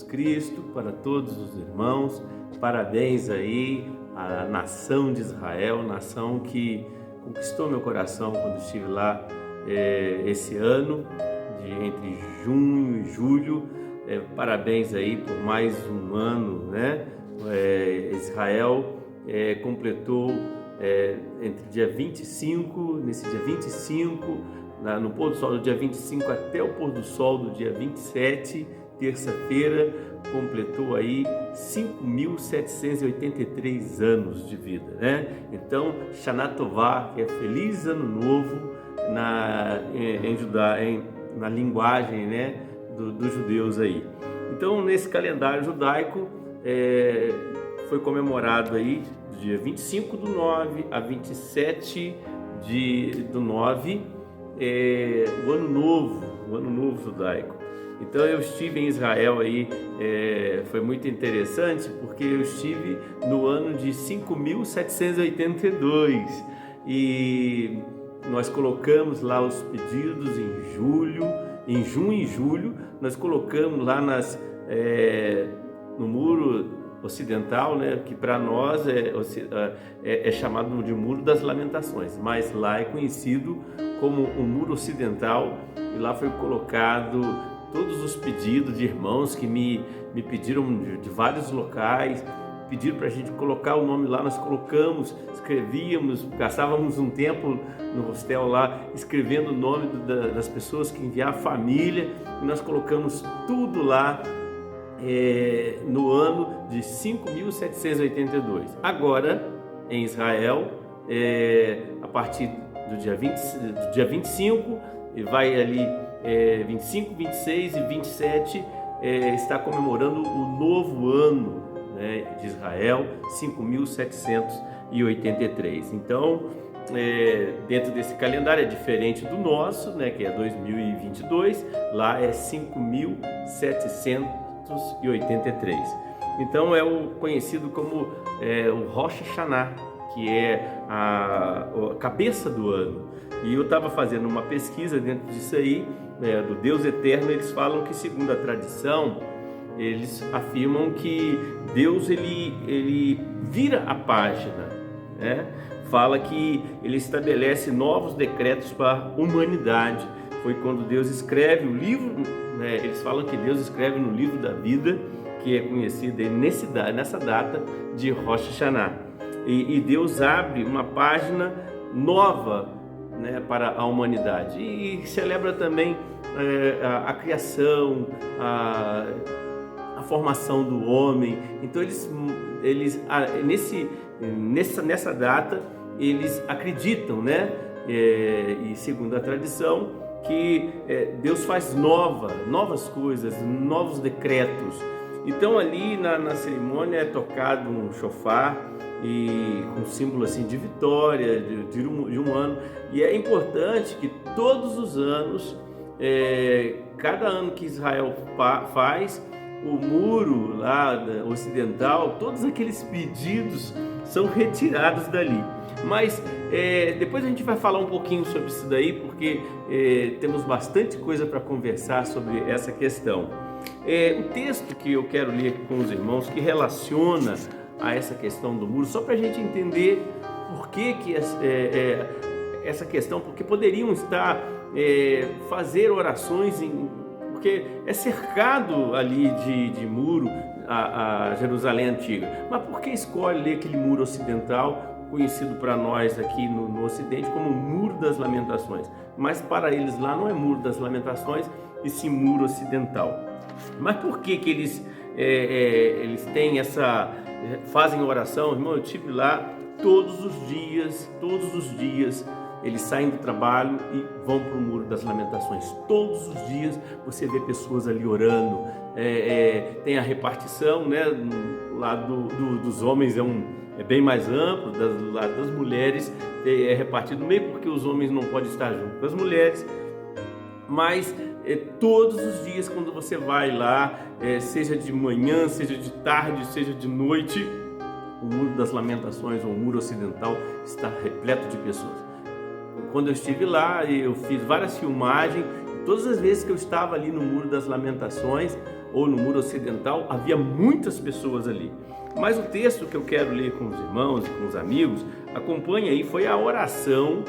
Cristo, para todos os irmãos. Parabéns aí à nação de Israel, nação que conquistou meu coração quando estive lá esse ano, entre junho e julho. Parabéns aí por mais um ano, né? Israel completou entre dia 25, nesse dia 25, no pôr do sol do dia 25 até o pôr do sol do dia 27, terça-feira, completou aí 5.783 anos de vida, né? Então, Shana Tová, que é Feliz Ano Novo na linguagem, né, dos judeus aí. Então, nesse calendário judaico, foi comemorado aí do dia 25/9 a 27/9, o Ano Novo judaico. Então eu estive em Israel aí, foi muito interessante porque eu estive no ano de 5.782 e nós colocamos lá os pedidos em junho e julho, nós colocamos lá no muro ocidental, né, que para nós é chamado de Muro das Lamentações, mas lá é conhecido como o Muro Ocidental, e lá foi colocado todos os pedidos de irmãos que me pediram de vários locais, pediram para a gente colocar o nome lá. Nós colocamos, escrevíamos, gastávamos um tempo no hostel lá escrevendo o nome das pessoas que enviavam, a família, e nós colocamos tudo lá no ano de 5.782. Agora, em Israel, a partir do dia 25, e vai ali 25, 26 e 27, está comemorando o novo ano, né, de Israel, 5.783. Então, dentro desse calendário é diferente do nosso, né, que é 2022, lá é 5.783. Então é o conhecido como o Rosh Hashanah, que é a cabeça do ano. E eu estava fazendo uma pesquisa dentro disso aí, do Deus Eterno. Eles falam que, segundo a tradição, eles afirmam que Deus ele vira a página, né? Fala que ele estabelece novos decretos para a humanidade. Foi quando Deus escreve o livro, né? Eles falam que Deus escreve no livro da vida, que é conhecido nessa data de Rosh Hashanah. E Deus abre uma página nova, né, para a humanidade, e celebra também a criação, a formação do homem. Então nessa data eles acreditam, né, e segundo a tradição, que Deus faz novas coisas, novos decretos. Então ali na cerimônia é tocado um shofar, e com símbolo assim de vitória de um ano. E é importante que todos os anos, cada ano que Israel faz, o muro lá ocidental, todos aqueles pedidos são retirados dali. Mas depois a gente vai falar um pouquinho sobre isso daí, porque temos bastante coisa para conversar sobre essa questão. O texto que eu quero ler aqui com os irmãos, que relaciona a essa questão do muro, só para a gente entender por que essa questão, porque poderiam estar fazer orações, porque é cercado ali de muro a Jerusalém Antiga. Mas por que escolhe ler aquele muro ocidental, conhecido para nós aqui no Ocidente como Muro das Lamentações? Mas para eles lá não é Muro das Lamentações, e sim Muro Ocidental. Mas por que eles têm fazem oração? Irmão, eu estive lá todos os dias, eles saem do trabalho e vão para o Muro das Lamentações. Todos os dias você vê pessoas ali orando. Tem a repartição, né? O lado dos homens é bem mais amplo, do lado das mulheres é repartido no meio, porque os homens não podem estar junto com as mulheres. Mas todos os dias, quando você vai lá, seja de manhã, seja de tarde, seja de noite, o Muro das Lamentações, ou o Muro Ocidental, está repleto de pessoas. Quando eu estive lá, eu fiz várias filmagens. Todas as vezes que eu estava ali no Muro das Lamentações, ou no muro ocidental, havia muitas pessoas ali. Mas o texto que eu quero ler com os irmãos e com os amigos, acompanha aí, foi a oração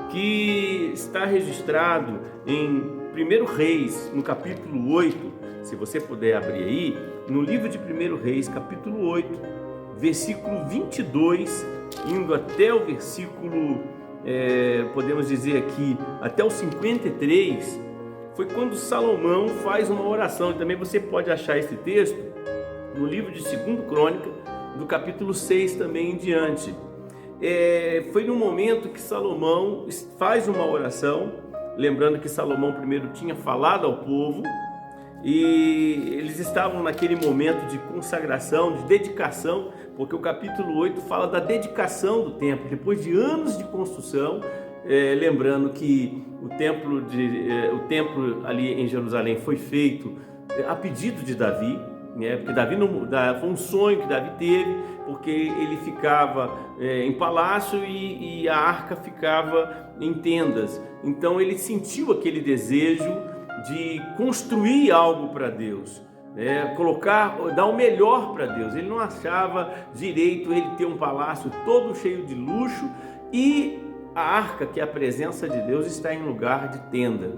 que está registrado em 1 Reis, no capítulo 8, se você puder abrir aí, no livro de 1 Reis, capítulo 8, versículo 22, indo até o versículo, podemos dizer aqui, até o 53, foi quando Salomão faz uma oração. E também você pode achar esse texto no livro de 2 Crônica, do capítulo 6 também em diante. Foi no momento que Salomão faz uma oração, lembrando que Salomão primeiro tinha falado ao povo, e eles estavam naquele momento de consagração, de dedicação, porque o capítulo 8 fala da dedicação do templo, depois de anos de construção, lembrando que o templo ali em Jerusalém foi feito a pedido de Davi, porque Davi foi um sonho que Davi teve, porque ele ficava em palácio e a arca ficava em tendas. Então ele sentiu aquele desejo de construir algo para Deus, dar o melhor para Deus. Ele não achava direito ele ter um palácio todo cheio de luxo e a arca, que é a presença de Deus, está em lugar de tenda.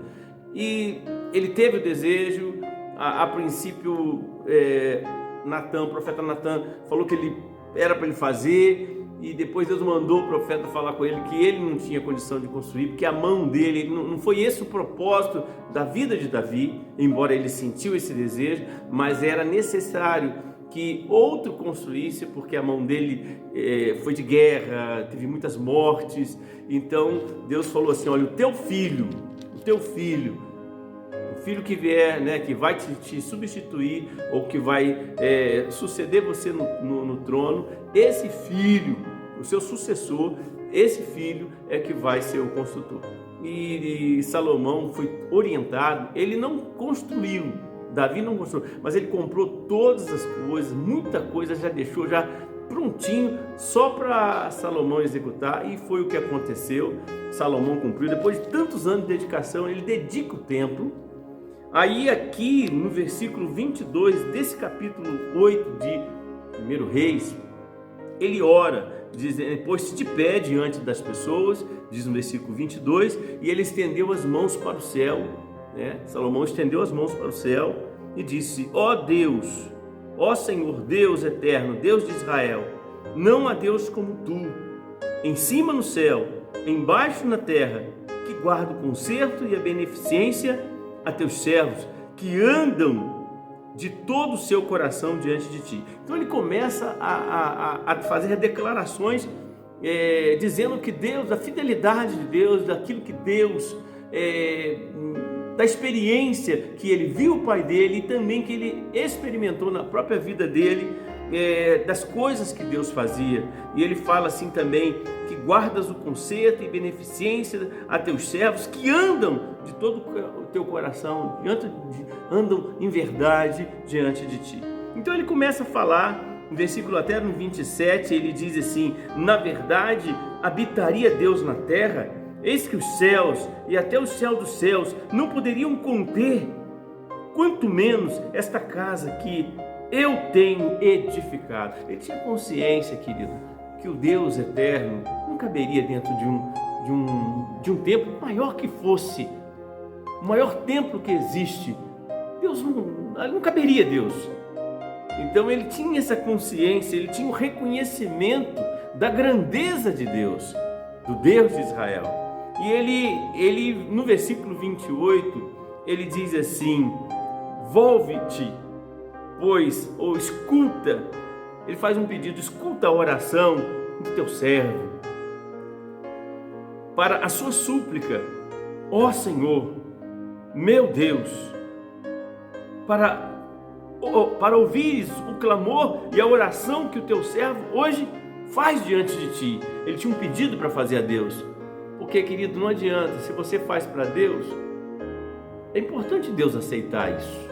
E ele teve o desejo. A princípio, o profeta Natan falou que ele era para ele fazer, e depois Deus mandou o profeta falar com ele que ele não tinha condição de construir, porque a mão dele, não foi esse o propósito da vida de Davi, embora ele sentiu esse desejo, mas era necessário que outro construísse, porque a mão dele foi de guerra, teve muitas mortes. Então Deus falou assim: olha, o teu filho, o filho que vier, que vai te substituir, ou que vai suceder você no trono, esse filho, o seu sucessor, esse filho é que vai ser o construtor. E Salomão foi orientado, ele não construiu, Davi não construiu, mas ele comprou todas as coisas, muita coisa já deixou já prontinho, só para Salomão executar, e foi o que aconteceu. Salomão cumpriu, depois de tantos anos de dedicação, ele dedica o templo. Aí aqui no versículo 22 desse capítulo 8 de 1 Reis, ele ora, dizendo: pôs-se de pé diante das pessoas, diz no versículo 22, e ele estendeu as mãos para o céu, Salomão estendeu as mãos para o céu e disse: ó Deus, ó Senhor Deus eterno, Deus de Israel, não há Deus como tu, em cima no céu, embaixo na terra, que guarda o conserto e a beneficência a teus servos, que andam de todo o seu coração diante de ti. Então ele começa a fazer declarações, dizendo que Deus, da fidelidade de Deus, daquilo que Deus, da experiência que ele viu o pai dele e também que ele experimentou na própria vida dele, das coisas que Deus fazia. E ele fala assim também, que guardas o conserto e beneficência a teus servos, que andam de todo o teu coração, andam em verdade diante de ti. Então ele começa a falar, no versículo até no 27, ele diz assim: na verdade habitaria Deus na terra, eis que os céus e até o céu dos céus não poderiam conter, quanto menos esta casa que eu tenho edificado. Ele tinha consciência, querido, que o Deus eterno não caberia dentro de um templo, maior que fosse, o maior templo que existe. Deus não caberia Deus. Então ele tinha essa consciência, ele tinha o reconhecimento da grandeza de Deus, do Deus de Israel. E ele no versículo 28, ele diz assim: volve-te, pois, ou escuta, ele faz um pedido: escuta a oração do teu servo, para a sua súplica, ó Senhor, meu Deus, para ouvires o clamor e a oração que o teu servo hoje faz diante de ti. Ele tinha um pedido para fazer a Deus, porque, querido, não adianta, se você faz para Deus, é importante Deus aceitar isso.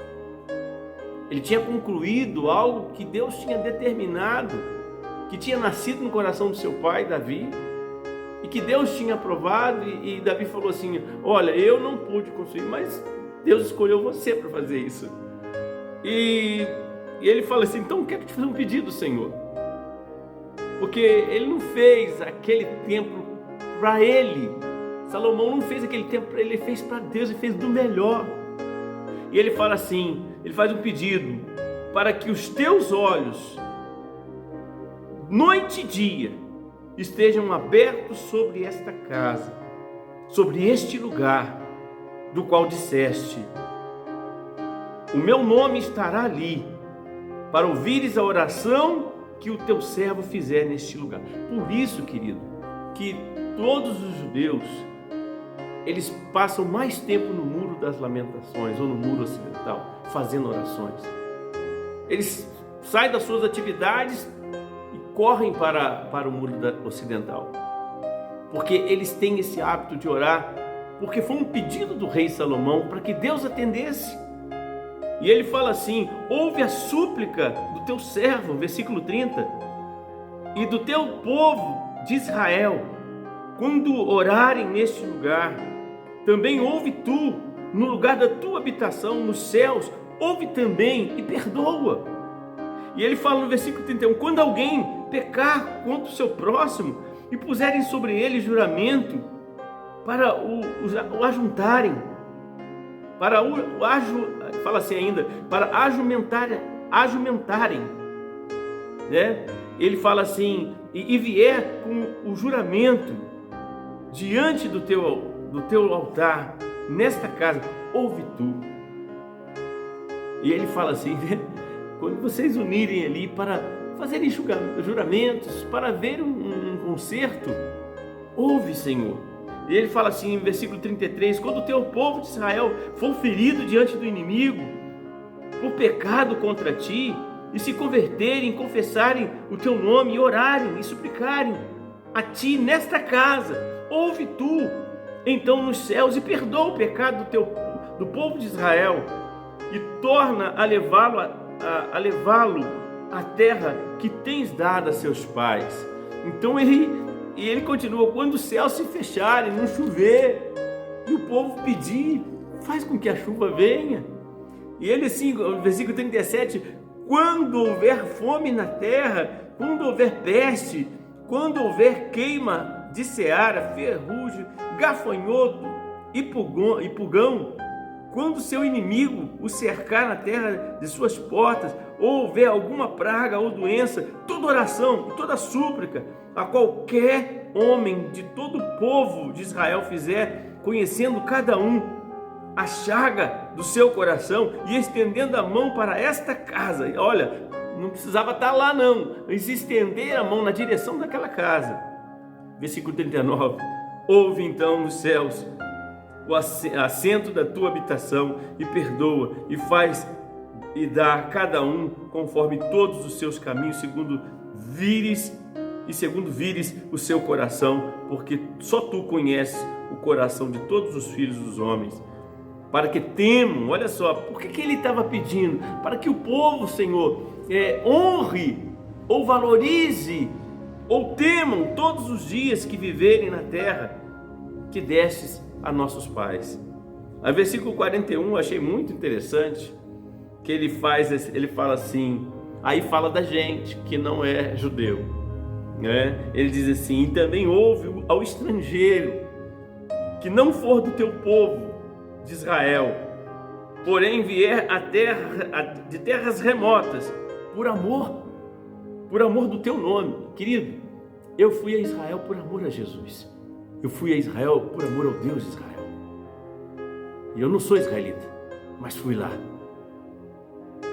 Ele tinha concluído algo que Deus tinha determinado, que tinha nascido no coração do seu pai, Davi, e que Deus tinha aprovado, e Davi falou assim: olha, eu não pude construir, mas Deus escolheu você para fazer isso. E ele fala assim: então quero te fazer um pedido, Senhor, porque ele não fez aquele templo para ele. Salomão não fez aquele templo para ele, ele fez para Deus e fez do melhor. E ele fala assim, ele faz um pedido: para que os teus olhos, noite e dia, estejam abertos sobre esta casa, sobre este lugar, do qual disseste: o meu nome estará ali, para ouvires a oração que o teu servo fizer neste lugar. Por isso, querido, que todos os judeus, eles passam mais tempo no Muro das Lamentações, ou no Muro Ocidental, fazendo orações. Eles saem das suas atividades e correm para o Muro Ocidental, porque eles têm esse hábito de orar, porque foi um pedido do rei Salomão para que Deus atendesse. E ele fala assim: ouve a súplica do teu servo, versículo 30, e do teu povo de Israel, quando orarem neste lugar. Também ouve tu, no lugar da tua habitação, nos céus, ouve também e perdoa. E ele fala no versículo 31, quando alguém pecar contra o seu próximo, e puserem sobre ele juramento, para o ajuntarem, fala assim ainda, para ajumentarem, né? Ele fala assim, e vier com o juramento diante do teu altar, nesta casa, ouve tu. E ele fala assim, né? Quando vocês unirem ali para fazerem juramentos, para ver um concerto, ouve, Senhor. E ele fala assim em versículo 33, quando o teu povo de Israel for ferido diante do inimigo, por pecado contra ti, e se converterem, confessarem o teu nome, e orarem, e suplicarem a ti nesta casa, ouve tu, então nos céus, e perdoa o pecado do povo de Israel, e torna a levá-lo à terra que tens dado a seus pais. Então ele continua, quando os céus se fecharem, não chover, e o povo pedir, faz com que a chuva venha. E ele assim, no versículo 37, quando houver fome na terra, quando houver peste, quando houver queima de seara, ferrugem, gafanhoto e pulgão, quando seu inimigo o cercar na terra de suas portas, ou houver alguma praga ou doença, toda oração e toda súplica a qualquer homem de todo o povo de Israel fizer, conhecendo cada um a chaga do seu coração e estendendo a mão para esta casa. E olha, não precisava estar lá não, mas estender a mão na direção daquela casa. Versículo 39, ouve então nos céus o assento da tua habitação, e perdoa, e faz e dá a cada um conforme todos os seus caminhos, segundo vires o seu coração, porque só tu conheces o coração de todos os filhos dos homens, para que temam. Olha só, por que ele estava pedindo? Para que o povo, Senhor, honre ou valorize ou temam todos os dias que viverem na terra que destes a nossos pais. A versículo 41 eu achei muito interessante, que ele fala assim, aí fala da gente que não é judeu, né? Ele diz assim, e também ouve ao estrangeiro que não for do teu povo de Israel, porém vier de terras remotas, por amor do teu nome. Querido, eu fui a Israel por amor a Jesus. Eu fui a Israel por amor ao Deus de Israel. E eu não sou israelita, mas fui lá.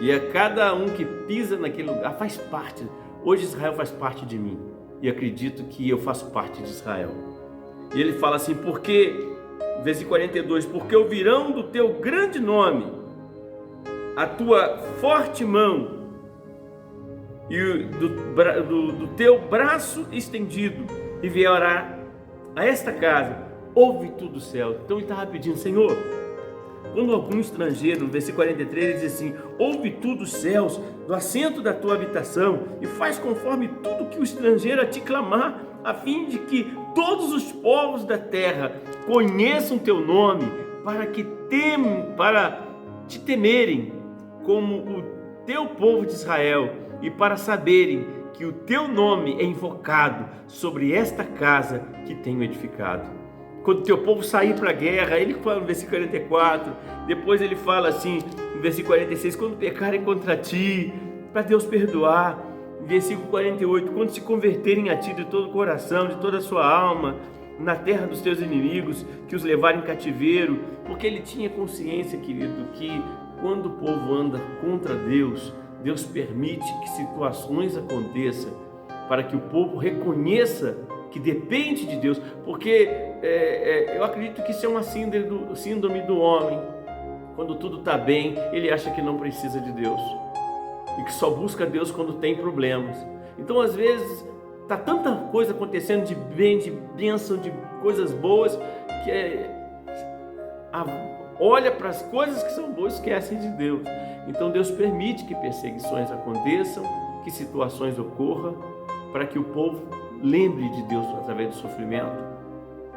E a cada um que pisa naquele lugar faz parte. Hoje Israel faz parte de mim. E acredito que eu faço parte de Israel. E ele fala assim, versículo 42, porque ouvirão do teu grande nome, a tua forte mão, e do teu braço estendido, e vierá a esta casa, ouve tu do céu. Então ele estava pedindo, Senhor, quando algum estrangeiro, no versículo 43, ele diz assim, ouve tu dos céus, do assento da tua habitação, e faz conforme tudo que o estrangeiro a te clamar, a fim de que todos os povos da terra conheçam teu nome, para te temerem, como o teu povo de Israel e para saberem que o teu nome é invocado sobre esta casa que tenho edificado. Quando o teu povo sair para a guerra, ele fala no versículo 44, depois ele fala assim, no versículo 46, quando pecarem contra ti, para Deus perdoar. Versículo 48, quando se converterem a ti de todo o coração, de toda a sua alma, na terra dos teus inimigos, que os levarem em cativeiro, porque ele tinha consciência, querido, que quando o povo anda contra Deus, Deus permite que situações aconteçam para que o povo reconheça que depende de Deus, porque eu acredito que isso é uma síndrome do homem. Quando tudo está bem, ele acha que não precisa de Deus e que só busca Deus quando tem problemas. Então, às vezes, está tanta coisa acontecendo de bem, de bênção, de coisas boas, que olha para as coisas que são boas e esquece de Deus. Então Deus permite que perseguições aconteçam, que situações ocorram, para que o povo lembre de Deus através do sofrimento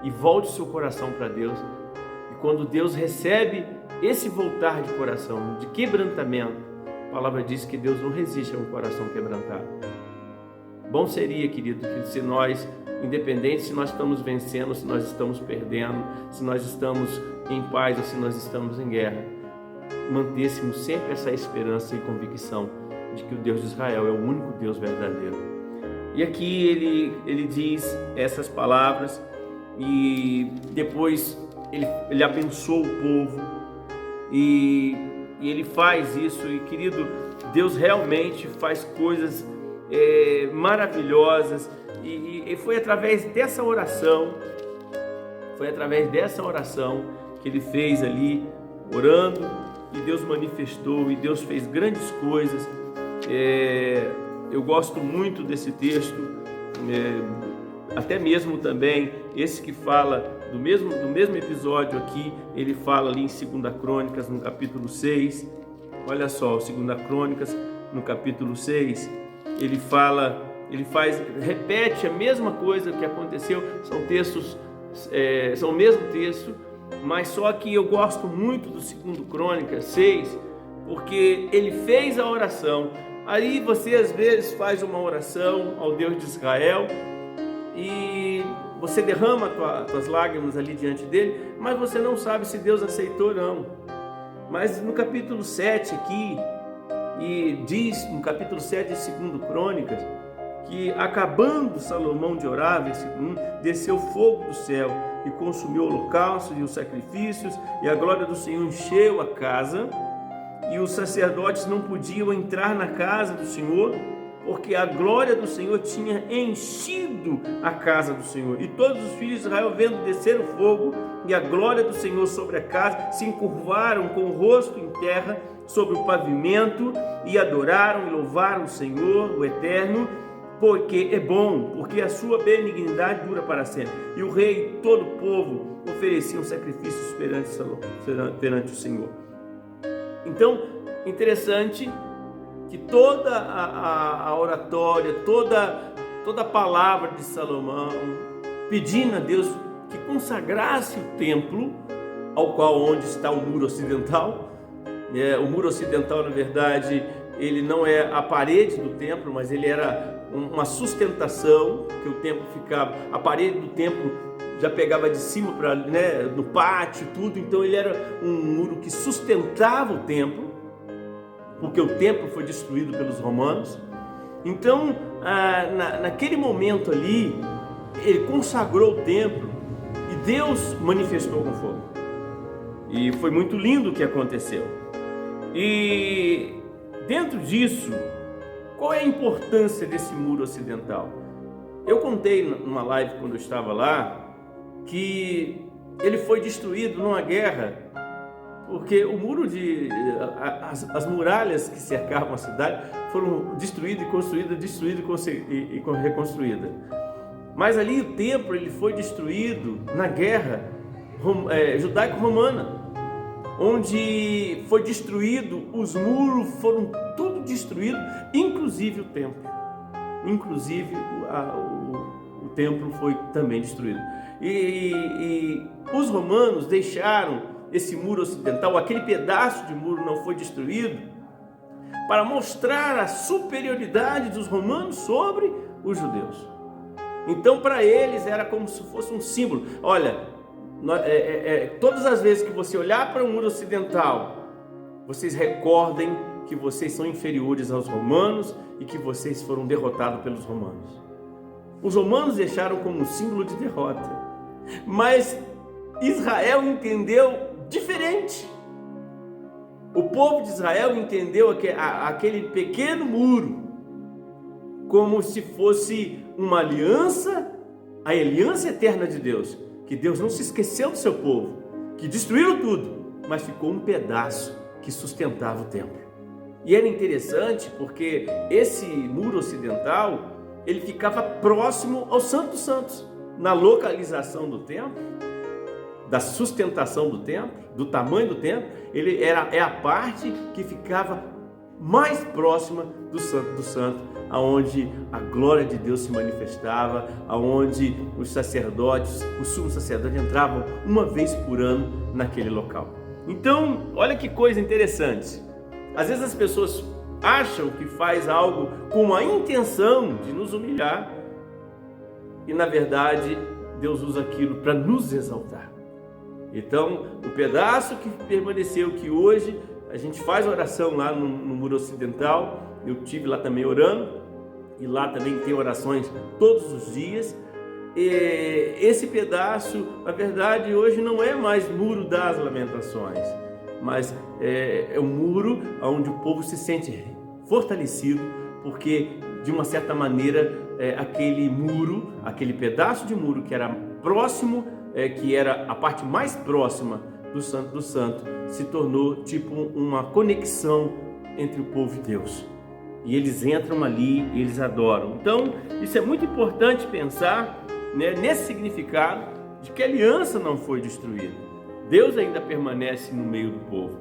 e volte seu coração para Deus. E quando Deus recebe esse voltar de coração, de quebrantamento, a palavra diz que Deus não resiste a um coração quebrantado. Bom seria, querido, que se nós, independente se nós estamos vencendo, se nós estamos perdendo, se nós estamos em paz ou se nós estamos em guerra, mantêssemos sempre essa esperança e convicção de que o Deus de Israel é o único Deus verdadeiro. E aqui ele diz essas palavras e depois ele abençoa o povo e ele faz isso. E, querido, Deus realmente faz coisas maravilhosas e foi através dessa oração, que ele fez ali, orando, e Deus manifestou, e Deus fez grandes coisas. Eu gosto muito desse texto, até mesmo também esse que fala do mesmo episódio aqui, ele fala ali em 2 Crônicas, no capítulo 6, olha só, 2 Crônicas, no capítulo 6, ele repete a mesma coisa que aconteceu, são textos, são o mesmo texto, mas só que eu gosto muito do 2 Crônicas 6, porque ele fez a oração. Aí você às vezes faz uma oração ao Deus de Israel e você derrama tuas lágrimas ali diante dele, mas você não sabe se Deus aceitou ou não. Mas no capítulo 7 aqui, e diz no capítulo 7 de 2 Crônicas, que acabando Salomão de orar, versículo 1, desceu fogo do céu e consumiu o holocausto e os sacrifícios, e a glória do Senhor encheu a casa, e os sacerdotes não podiam entrar na casa do Senhor, porque a glória do Senhor tinha enchido a casa do Senhor. E todos os filhos de Israel, vendo descer o fogo e a glória do Senhor sobre a casa, se encurvaram com o rosto em terra sobre o pavimento e adoraram e louvaram o Senhor, o Eterno, porque é bom, porque a sua benignidade dura para sempre. E o rei e todo o povo ofereciam sacrifícios perante o Senhor. Então, interessante que toda a oratória, toda a palavra de Salomão, pedindo a Deus que consagrasse o templo, ao qual onde está o muro ocidental. O muro ocidental, na verdade, ele não é a parede do templo, mas ele era uma sustentação, que o templo ficava, a parede do templo já pegava de cima para, no pátio, tudo. Então ele era um muro que sustentava o templo, porque o templo foi destruído pelos romanos. Então, naquele momento ali, ele consagrou o templo e Deus manifestou com fogo. E foi muito lindo o que aconteceu. E dentro disso, qual é a importância desse muro ocidental? Eu contei numa live quando eu estava lá que ele foi destruído numa guerra, porque o muro as muralhas que cercavam a cidade foram destruídas e construídas, e reconstruídas. Mas ali o templo ele foi destruído na guerra judaico-romana, onde foi destruído, os muros foram tudo destruído, inclusive o templo. Inclusive o templo foi também destruído. E os romanos deixaram esse muro ocidental, aquele pedaço de muro não foi destruído, para mostrar a superioridade dos romanos sobre os judeus. Então, para eles era como se fosse um símbolo. Olha, todas as vezes que você olhar para o muro ocidental, vocês recordem que vocês são inferiores aos romanos e que vocês foram derrotados pelos romanos. Os romanos deixaram como um símbolo de derrota, mas Israel entendeu diferente. O povo de Israel entendeu aquele pequeno muro como se fosse uma aliança, a aliança eterna de Deus, que Deus não se esqueceu do seu povo, que destruíram tudo, mas ficou um pedaço que sustentava o templo. E era interessante porque esse muro ocidental, ele ficava próximo ao Santo dos Santos, na localização do templo, da sustentação do templo, do tamanho do templo. Ele é a parte que ficava mais próxima do Santo dos Santos, aonde a glória de Deus se manifestava, aonde os sacerdotes, os sumos sacerdotes entravam uma vez por ano naquele local. Então, olha que coisa interessante. Às vezes as pessoas acham que faz algo com a intenção de nos humilhar e, na verdade, Deus usa aquilo para nos exaltar. Então, o pedaço que permaneceu, que hoje a gente faz oração lá no muro ocidental, eu tive lá também orando, e lá também tem orações todos os dias. Esse pedaço, na verdade, hoje não é mais muro das lamentações, mas é um muro onde o povo se sente fortalecido, porque de uma certa maneira aquele muro, aquele pedaço de muro que era próximo, que era a parte mais próxima do Santo do Santo, se tornou tipo uma conexão entre o povo e Deus. E eles entram ali e eles adoram. Então, isso é muito importante pensar, né, nesse significado de que a aliança não foi destruída. Deus ainda permanece no meio do povo.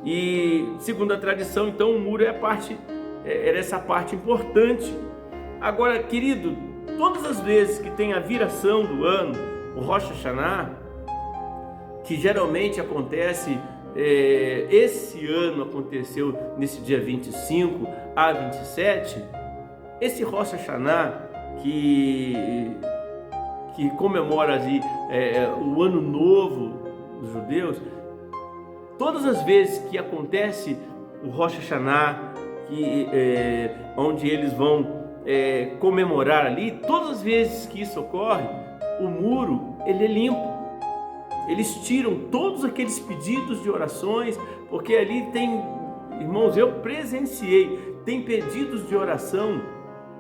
E, segundo a tradição, então, o muro era essa parte importante. Agora, querido, todas as vezes que tem a viração do ano, o Rosh Hashanah, que geralmente acontece, esse ano aconteceu nesse dia 25 a 27, esse Rosh Hashanah que comemora ali o ano novo dos judeus, todas as vezes que acontece o Rosh Hashanah, onde eles vão comemorar ali, todas as vezes que isso ocorre, o muro ele é limpo. Eles tiram todos aqueles pedidos de orações, porque ali tem, irmãos, eu presenciei, tem pedidos de oração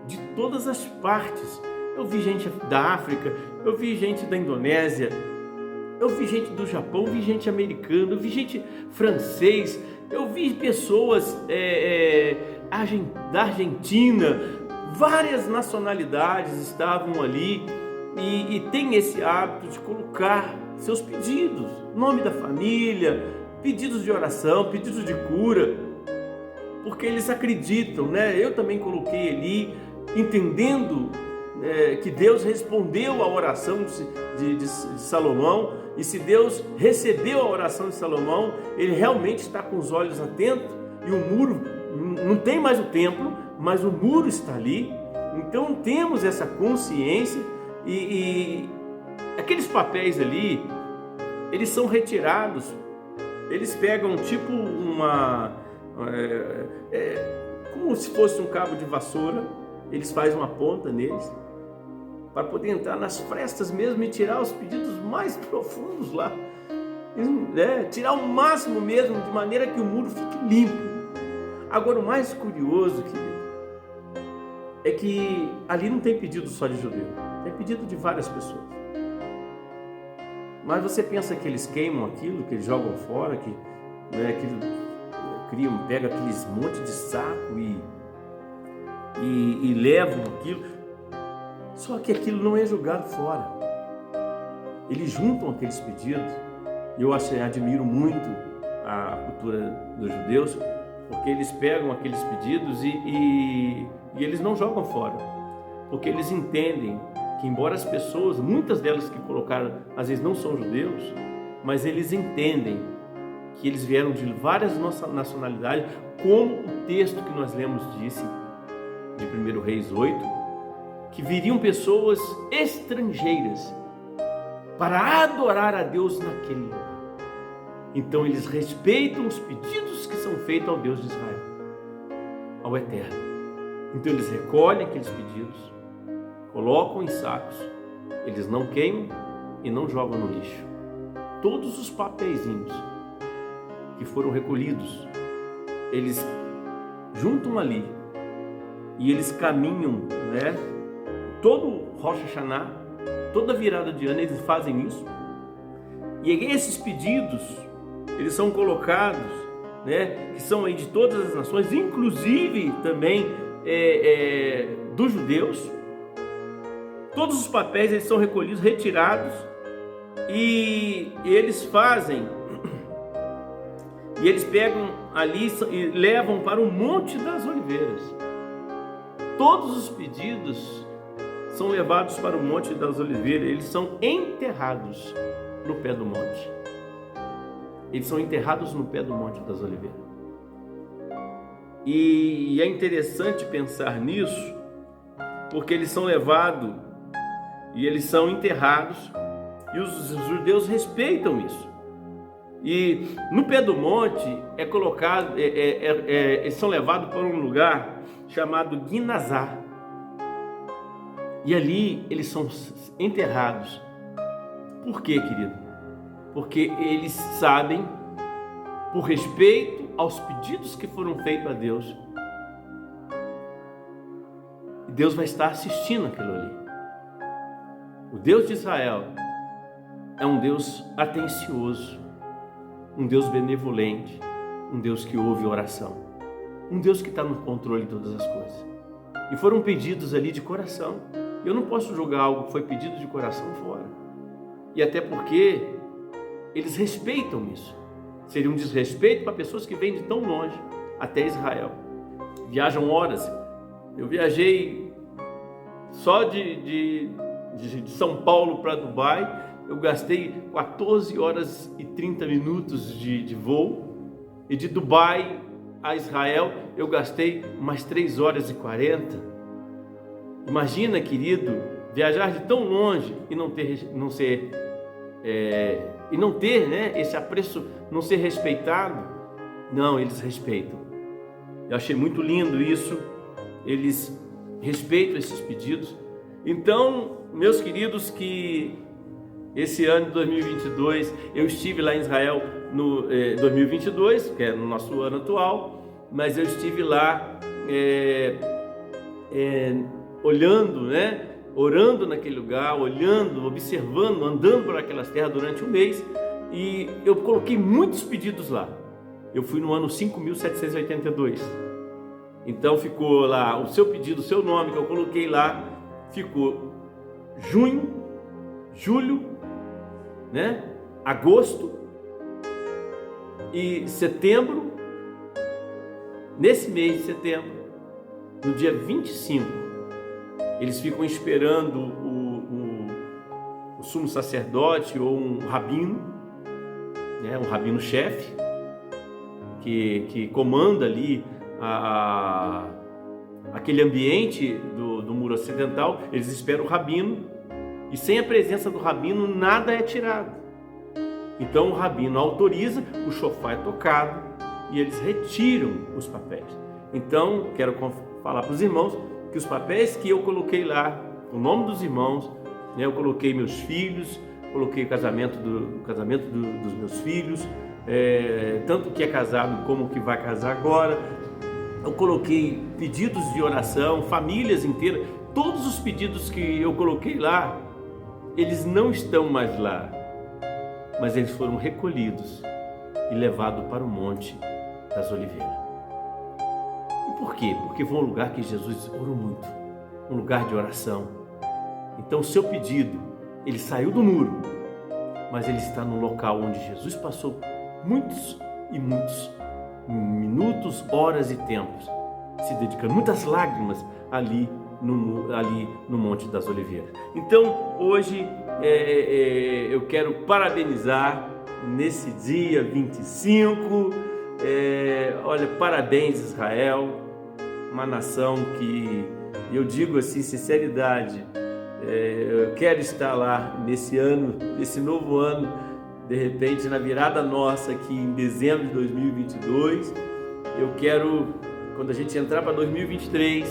de todas as partes. Eu vi gente da África, eu vi gente da Indonésia, eu vi gente do Japão, eu vi gente americana, eu vi gente francês, eu vi pessoas da Argentina, várias nacionalidades estavam ali e tem esse hábito de colocar seus pedidos, nome da família, pedidos de oração, pedidos de cura, porque eles acreditam, né? Eu também coloquei ali, entendendo que Deus respondeu a oração de Salomão, e se Deus recebeu a oração de Salomão, ele realmente está com os olhos atentos, e o muro, não tem mais o templo, mas o muro está ali. Então temos essa consciência, e aqueles papéis ali, eles são retirados, eles pegam tipo como se fosse um cabo de vassoura, eles fazem uma ponta neles, para poder entrar nas frestas mesmo e tirar os pedidos mais profundos lá, tirar o máximo mesmo, de maneira que o muro fique limpo. Agora, o mais curioso, querido, é que ali não tem pedido só de judeu, tem pedido de várias pessoas. Mas você pensa que eles queimam aquilo, que eles jogam fora, que pegam aqueles monte de saco e levam aquilo. Só que aquilo não é jogado fora. Eles juntam aqueles pedidos. Eu admiro muito a cultura dos judeus, porque eles pegam aqueles pedidos e eles não jogam fora, porque eles entendem que, embora as pessoas, muitas delas que colocaram, às vezes não são judeus, mas eles entendem que eles vieram de várias nacionalidades, como o texto que nós lemos disse, de 1 Reis 8, que viriam pessoas estrangeiras para adorar a Deus naquele lugar. Então eles respeitam os pedidos que são feitos ao Deus de Israel, ao Eterno. Então eles recolhem aqueles pedidos, colocam em sacos, eles não queimam e não jogam no lixo. Todos os papeizinhos que foram recolhidos, eles juntam ali e eles caminham, né? Todo Rosh Hashanah, toda virada de ano eles fazem isso. E esses pedidos, eles são colocados, né? Que são aí de todas as nações, inclusive também dos judeus. Todos os papéis eles são recolhidos, retirados, e eles fazem, e eles pegam ali e levam para o Monte das Oliveiras. Todos os pedidos são levados para o Monte das Oliveiras, eles são enterrados no pé do monte. Eles são enterrados no pé do Monte das Oliveiras. E é interessante pensar nisso, porque eles são levados e eles são enterrados, e os judeus respeitam isso. E no pé do monte é colocado, eles são levados para um lugar chamado Guinazá. E ali eles são enterrados. Por quê, querido? Porque eles sabem, por respeito aos pedidos que foram feitos a Deus, Deus vai estar assistindo aquilo ali. O Deus de Israel é um Deus atencioso, um Deus benevolente, um Deus que ouve oração, um Deus que está no controle de todas as coisas. E foram pedidos ali de coração. Eu não posso jogar algo que foi pedido de coração fora. E até porque eles respeitam isso. Seria um desrespeito para pessoas que vêm de tão longe até Israel. Viajam horas. Eu viajei só de São Paulo para Dubai. Eu gastei 14 horas e 30 minutos de voo. E de Dubai a Israel eu gastei mais 3 horas e 40. Imagina, querido, viajar de tão longe e não ter esse apreço, não ser respeitado. Não, eles respeitam. Eu achei muito lindo isso. Eles respeitam esses pedidos. Então, meus queridos, que esse ano de 2022 eu estive lá em Israel no 2022, que é no nosso ano atual, mas eu estive lá olhando, né? Orando naquele lugar, olhando, observando, andando por aquelas terras durante um mês, e eu coloquei muitos pedidos lá. Eu fui no ano 5.782. Então ficou lá o seu pedido, o seu nome que eu coloquei lá, ficou junho, julho, né? Agosto e setembro. Nesse mês de setembro, no dia 25, eles ficam esperando o sumo sacerdote ou um rabino, né, um rabino-chefe, que comanda ali aquele ambiente do muro ocidental. Eles esperam o rabino, e sem a presença do rabino nada é tirado. Então o rabino autoriza, o shofar é tocado e eles retiram os papéis. Então quero falar para os irmãos que os papéis que eu coloquei lá, o nome dos irmãos, né, eu coloquei meus filhos, coloquei o casamento dos meus filhos, tanto que é casado como que vai casar agora. Eu coloquei pedidos de oração, famílias inteiras. Todos os pedidos que eu coloquei lá, eles não estão mais lá, mas eles foram recolhidos e levados para o Monte das Oliveiras. E por quê? Porque foi um lugar que Jesus orou muito, um lugar de oração. Então o seu pedido, ele saiu do muro, mas ele está no local onde Jesus passou muitos e muitos minutos, horas e tempos, se dedicando, muitas lágrimas ali no Monte das Oliveiras. Então hoje eu quero parabenizar, nesse dia 25. Olha, parabéns, Israel, uma nação que, eu digo assim, sinceridade, eu quero estar lá nesse ano, nesse novo ano, de repente na virada nossa aqui em dezembro de 2022. Eu quero, quando a gente entrar para 2023,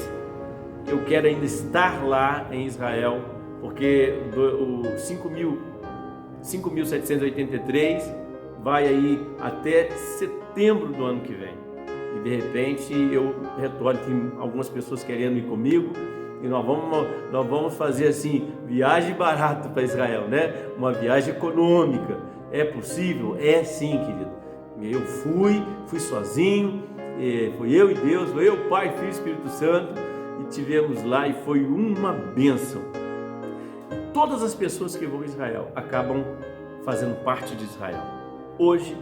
eu quero ainda estar lá em Israel, porque o 5.783 vai aí até setembro do ano que vem. E de repente eu retorno, tem algumas pessoas querendo ir comigo, e nós vamos fazer assim, viagem barata para Israel, né? Uma viagem econômica. É possível? É sim, querido. Eu fui sozinho, foi eu e Deus, foi eu, Pai, Filho e Espírito Santo, e tivemos lá e foi uma bênção. Todas as pessoas que vão a Israel acabam fazendo parte de Israel. Hoje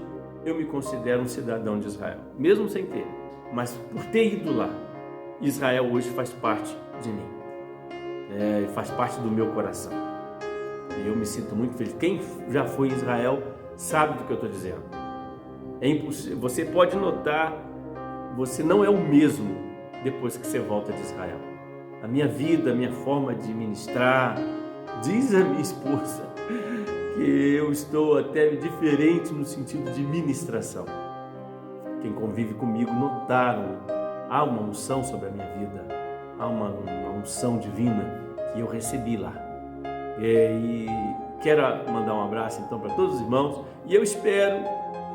eu me considero um cidadão de Israel, mesmo sem ter, mas por ter ido lá, Israel hoje faz parte de mim, faz parte do meu coração. E eu me sinto muito feliz. Quem já foi em Israel sabe do que eu estou dizendo. É impossível. Você pode notar, você não é o mesmo depois que você volta de Israel. A minha vida, a minha forma de ministrar, diz a minha esposa que eu estou até diferente no sentido de ministração. Quem convive comigo notaram, há uma unção sobre a minha vida, há uma unção divina que eu recebi lá. E quero mandar um abraço então para todos os irmãos, e eu espero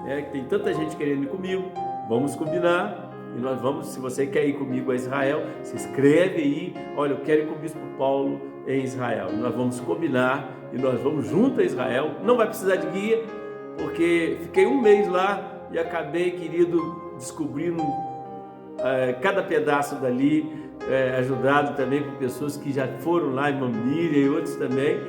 que tem tanta gente querendo ir comigo, vamos combinar, e nós vamos, se você quer ir comigo a Israel, se inscreve aí, olha, eu quero ir com o Bispo Paulo em Israel, e nós vamos combinar, e nós vamos junto a Israel, não vai precisar de guia, porque fiquei um mês lá, e acabei, querido, descobrindo cada pedaço dali, ajudado também por pessoas que já foram lá, irmã Miriam e outros também.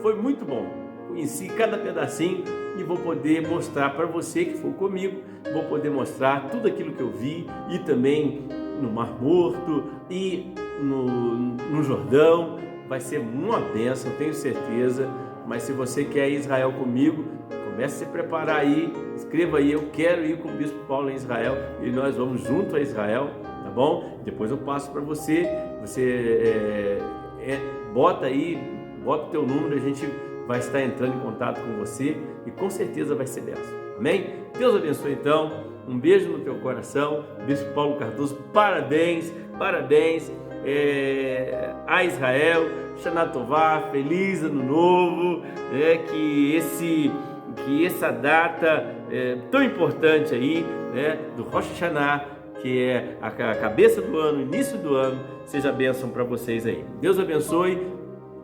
Foi muito bom, conheci cada pedacinho e vou poder mostrar para você que for comigo, vou poder mostrar tudo aquilo que eu vi, e também no Mar Morto e no Jordão. Vai ser uma bênção, tenho certeza. Mas se você quer ir a Israel comigo, comece a se preparar aí, escreva aí, eu quero ir com o Bispo Paulo em Israel, e nós vamos junto a Israel, tá bom? Depois eu passo para você, bota aí, bota o teu número, a gente vai estar entrando em contato com você e com certeza vai ser bênção, amém? Deus abençoe então, um beijo no teu coração, Bispo Paulo Cardoso, parabéns a Israel, Shana Tová, feliz ano novo, que essa data tão importante aí, do Rosh Hashanah, que é a cabeça do ano, início do ano, seja bênção para vocês aí. Deus abençoe.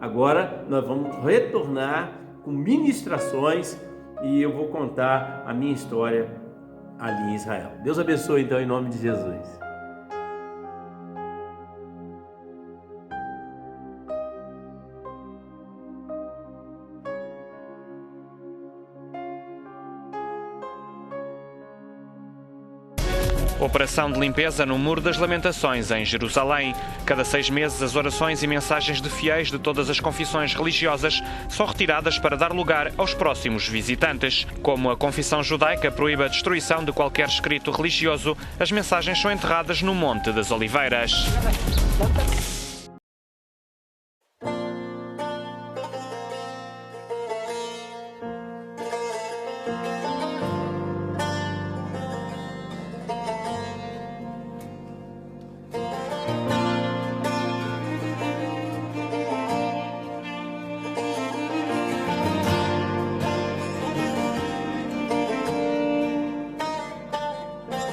Agora nós vamos retornar com ministrações e eu vou contar a minha história ali em Israel. Deus abençoe então em nome de Jesus. Operação de limpeza no Muro das Lamentações, em Jerusalém. Cada 6 meses, as orações e mensagens de fiéis de todas as confissões religiosas são retiradas para dar lugar aos próximos visitantes. Como a confissão judaica proíbe a destruição de qualquer escrito religioso, as mensagens são enterradas no Monte das Oliveiras.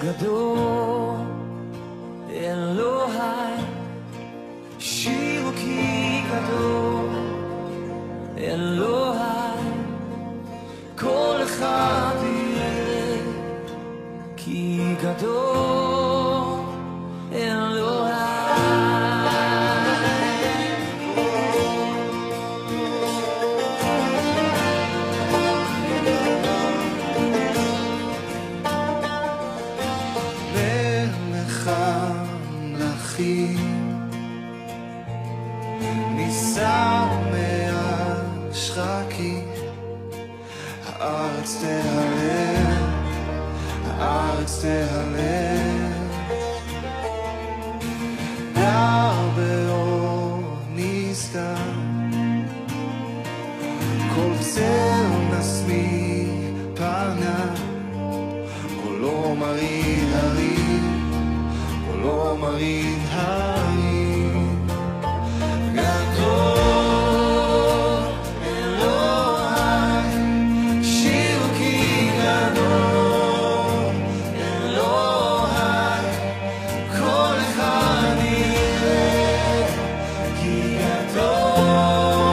גדול אלוהי, שירו כי גדול אלוהי, כל אחד יראה כי גדול אלוהי. ניסה מהשחקים, הארץ תהלל, הארץ תהלל. גר באור נסתר, כל צל נשמי פניו, קולו מרהיב הרים, קולו מרהיב הרים. גדול אלוהי, שיר כי גדול אלוהי, כל אחד יראה כי גדול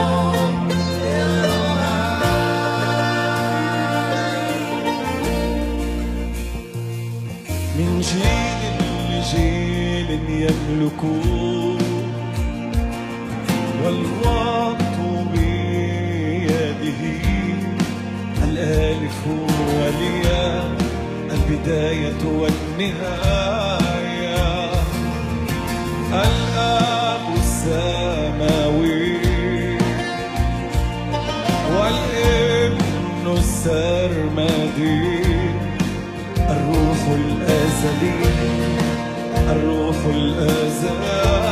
אלוהי. من جيل لجيل يملكون والوقت بيده، الألف والياء، البداية والنهاية، الآب السماوي والابن السرمدي، الروح الأزلي، الروح الأزلي.